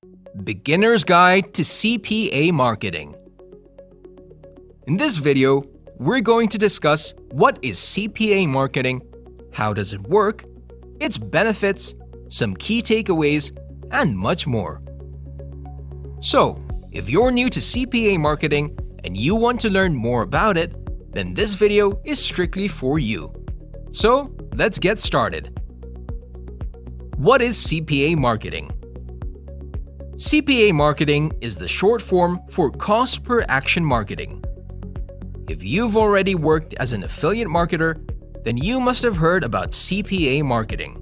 Beginner's Guide to CPA Marketing. In this video, we're going to discuss what is CPA marketing, how does it work, its benefits, some key takeaways, and much more. So, if you're new to CPA marketing and you want to learn more about it, then this video is strictly for you. So, let's get started. What is CPA marketing? CPA marketing is the short form for cost per action marketing. If you've already worked as an affiliate marketer, then you must have heard about CPA marketing.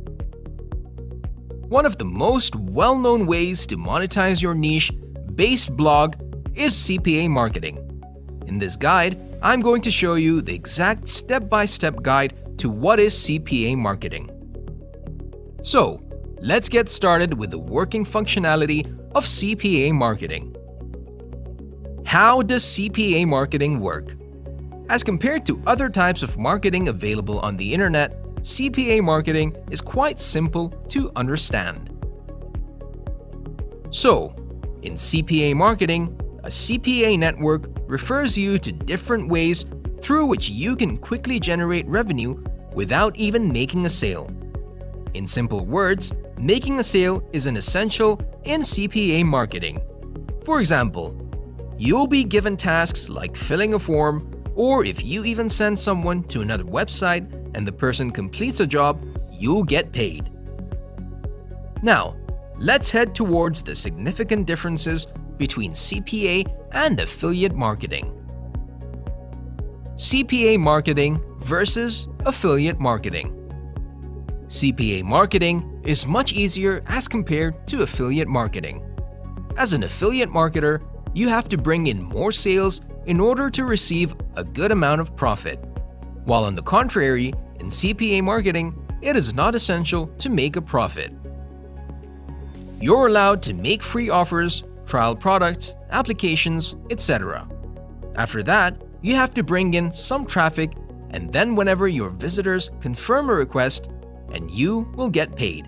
One of the most well-known ways to monetize your niche-based blog is CPA marketing. In this guide, I'm going to show you the exact step-by-step guide to what is CPA marketing. So, let's get started with the working functionality of CPA marketing. How does CPA marketing work? As compared to other types of marketing available on the internet, CPA marketing is quite simple to understand. So, in CPA marketing, a CPA network refers you to different ways through which you can quickly generate revenue without even making a sale. In simple words, making a sale is an essential in CPA marketing. For example, you'll be given tasks like filling a form, or if you even send someone to another website and the person completes a job, you'll get paid. Now, let's head towards the significant differences between CPA and affiliate marketing. CPA marketing versus affiliate marketing. CPA marketing is much easier as compared to affiliate marketing. As an affiliate marketer, you have to bring in more sales in order to receive a good amount of profit. While on the contrary, in CPA marketing, it is not essential to make a profit. You're allowed to make free offers, trial products, applications, etc. After that, you have to bring in some traffic, and then whenever your visitors confirm a request, and you will get paid.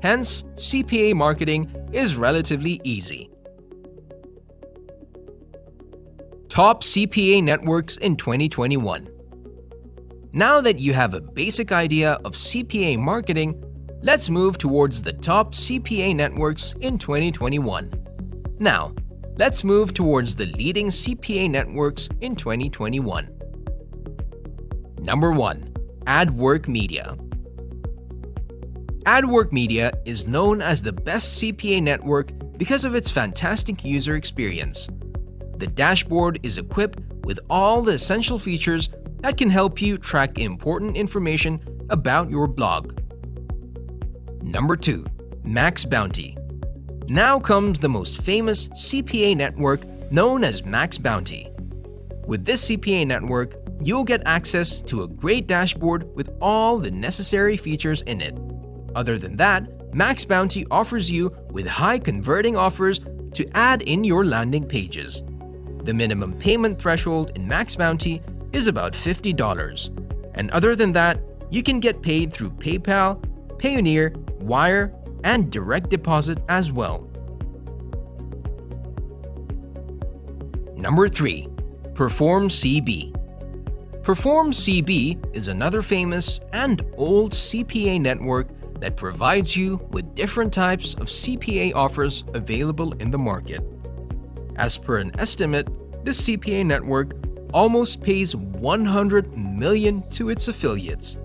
Hence, CPA marketing is relatively easy. Top CPA networks in 2021. Now that you have a basic idea of CPA marketing, let's move towards the top CPA networks in 2021. Now, let's move towards the leading CPA networks in 2021. Number 1. AdWork Media. AdWork Media is known as the best CPA network because of its fantastic user experience. The dashboard is equipped with all the essential features that can help you track important information about your blog. Number 2. Max Bounty. Now comes the most famous CPA network known as Max Bounty. With this CPA network, you'll get access to a great dashboard with all the necessary features in it. Other than that, Max Bounty offers you with high converting offers to add in your landing pages. The minimum payment threshold in Max Bounty is about $50, and other than that, you can get paid through PayPal, Payoneer, Wire, and direct deposit as well. Number 3. Perform CB. Perform CB is another famous and old CPA network that provides you with different types of CPA offers available in the market. As per an estimate, this CPA network almost pays $100 million to its affiliates.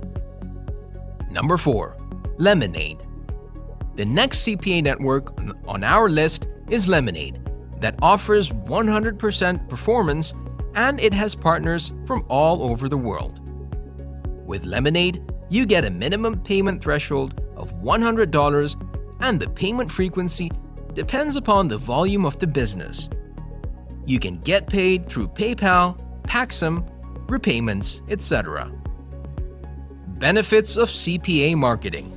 Number 4. Lemonade. The next CPA network on our list is Lemonade, that offers 100% performance, and it has partners from all over the world. With Lemonade, you get a minimum payment threshold of $100, and the payment frequency depends upon the volume of the business. You can get paid through PayPal, Paxum, repayments, etc. Benefits of CPA marketing.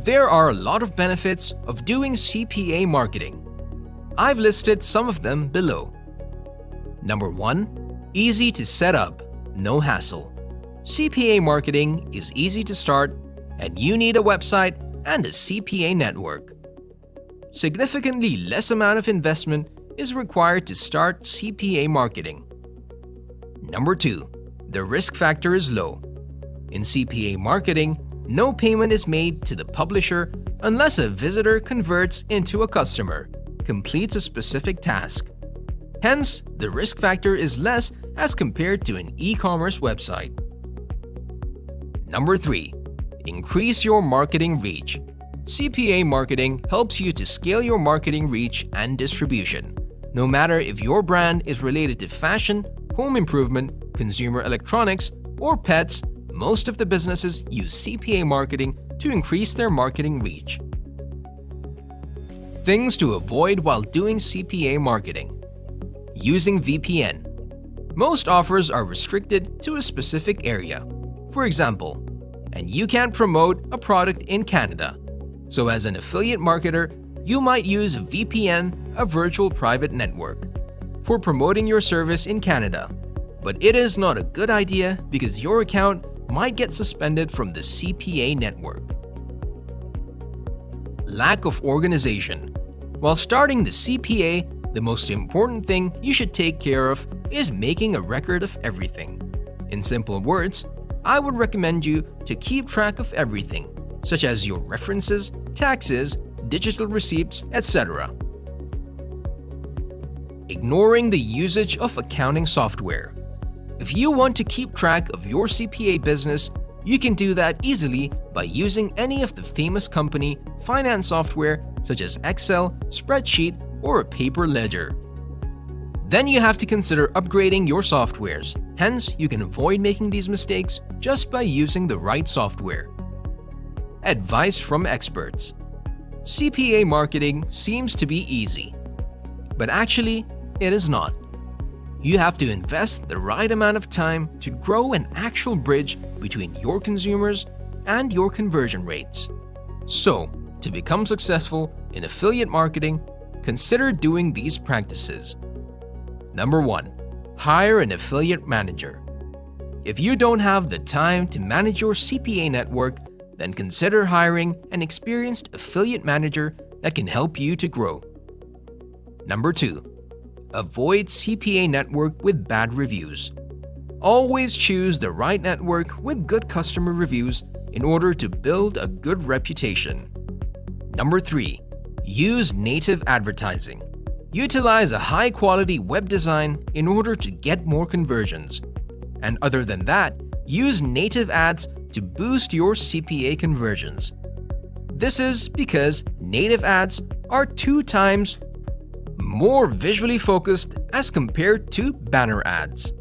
There are a lot of benefits of doing CPA marketing. I've listed some of them below. Number 1. Easy to set up, no hassle. CPA marketing is easy to start, and you need a website and a CPA network. significantly less amount of investment is required to start CPA marketing. Number 2. The risk factor is low. In CPA marketing, no payment is made to the publisher unless a visitor converts into a customer, completes a specific task. Hence, the risk factor is less as compared to an e-commerce website. Number 3. Increase your marketing reach. CPA marketing helps you to scale your marketing reach and distribution. No matter if your brand is related to fashion, home improvement, consumer electronics, or pets, most of the businesses use CPA marketing to increase their marketing reach. Things to avoid while doing CPA marketing. Using VPN. Most offers are restricted to a specific area. For example, and you can't promote a product in Canada. So as an affiliate marketer, you might use VPN, a virtual private network, for promoting your service in Canada. But it is not a good idea because your account might get suspended from the CPA network. Lack of organization. While starting the CPA, the most important thing you should take care of is making a record of everything. In simple words, I would recommend you to keep track of everything, such as your references, taxes, digital receipts, etc. Ignoring the usage of accounting software. If you want to keep track of your CPA business, you can do that easily by using any of the famous company finance software such as Excel, spreadsheet, or a paper ledger. Then you have to consider upgrading your softwares. Hence, you can avoid making these mistakes just by using the right software. Advice from experts. CPA marketing seems to be easy, but actually, it is not. You have to invest the right amount of time to grow an actual bridge between your consumers and your conversion rates. So, to become successful in affiliate marketing, consider doing these practices. Number 1. Hire an affiliate manager. If you don't have the time to manage your CPA network, then consider hiring an experienced affiliate manager that can help you to grow. Number 2. Avoid CPA network with bad reviews. Always choose the right network with good customer reviews in order to build a good reputation. Number 3. Use native advertising. Utilize a high-quality web design in order to get more conversions. And other than that, use native ads to boost your CPA conversions. This is because native ads are 2 times more visually focused as compared to banner ads.